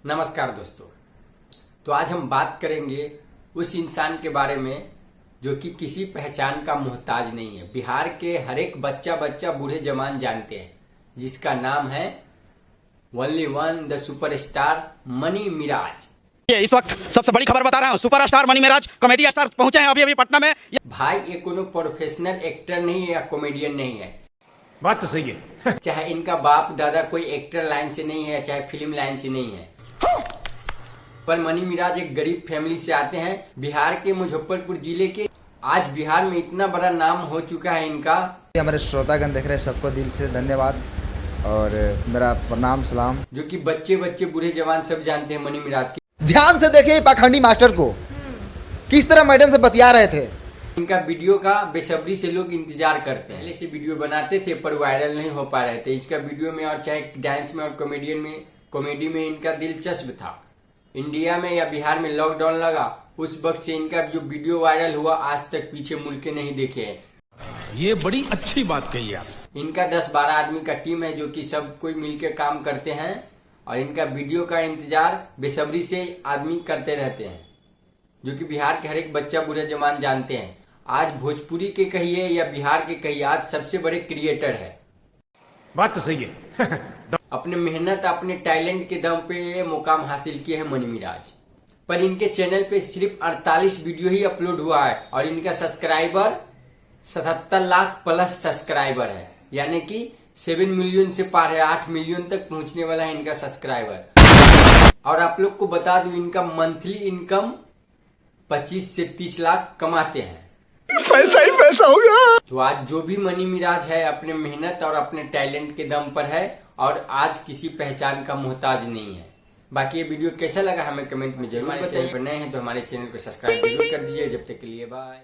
नमस्कार दोस्तों। तो आज हम बात करेंगे उस इंसान के बारे में जो कि किसी पहचान का मोहताज नहीं है। बिहार के हर एक बच्चा बूढ़े जवान जानते हैं, जिसका नाम है only one the superstar Mani Meraj. इस वक्त सबसे बड़ी खबर बता रहा हूँ, superstar Mani Meraj comedy star पहुंचे हैं अभी पटना में। भाई ये कोनो प्रोफेशनल एक्टर नहीं है या कॉमेडियन नहीं है। बात तो सही है। चाहे इनका बाप दादा कोई एक्टर लाइन से नहीं है, चाहे फिल्म लाइन से नहीं है, पर मनी मिराज एक गरीब फैमिली से आते हैं, बिहार के मुजफ्फरपुर जिले के। आज बिहार में इतना बड़ा नाम हो चुका है इनका। हमारे श्रोतागण देख रहे हैं, सबको दिल से धन्यवाद और मेरा प्रणाम सलाम। जो कि बच्चे बूढ़े जवान सब जानते हैं मनी मिराज के। ध्यान से देखिए पाखंडी मास्टर को किस तरह मैडम से बतिया रहे थे। इनका वीडियो का बेसब्री से लोग इंतजार करते हैं। पहले से वीडियो बनाते थे पर वायरल नहीं हो पा रहे थे। इसका वीडियो में और चाहे डांस में और कॉमेडी में इनका दिलचस्प था। इंडिया में या बिहार में लॉकडाउन लगा, उस वक्त से इनका जो वीडियो वायरल हुआ, आज तक पीछे मुड़ के नहीं देखे हैं। ये बड़ी अच्छी बात कही आप। इनका 10-12 आदमी का टीम है जो कि सब कोई मिलकर काम करते हैं और इनका वीडियो का इंतजार बेसब्री से आदमी करते रहते हैं, जो कि बिहार के हर एक बच्चा बूढ़ा जवान जानते हैं। आज भोजपुरी के कहिए या बिहार के कहिए, आज सबसे बड़े क्रिएटर है। बात तो सही है। अपने मेहनत अपने टैलेंट के दम पे ये मुकाम हासिल किए हैं मनी मिराज। पर इनके चैनल पे सिर्फ 48 वीडियो ही अपलोड हुआ है और इनका सब्सक्राइबर 77 लाख प्लस सब्सक्राइबर है, यानी कि 7 मिलियन से पार है। 8 मिलियन तक पहुंचने वाला है इनका सब्सक्राइबर। और आप लोग को बता दूं, इनका मंथली इनकम 25 से 30 लाख कमाते हैं। पैसा ही पैसा होगा। तो आज जो भी मनी मिराज है अपने मेहनत और अपने टैलेंट के दम पर है और आज किसी पहचान का मोहताज नहीं है। बाकी ये वीडियो कैसा लगा हमें कमेंट में जरूर बताइए। नए हैं तो हमारे चैनल को सब्सक्राइब जरूर कर दीजिए। जब तक के लिए बाय।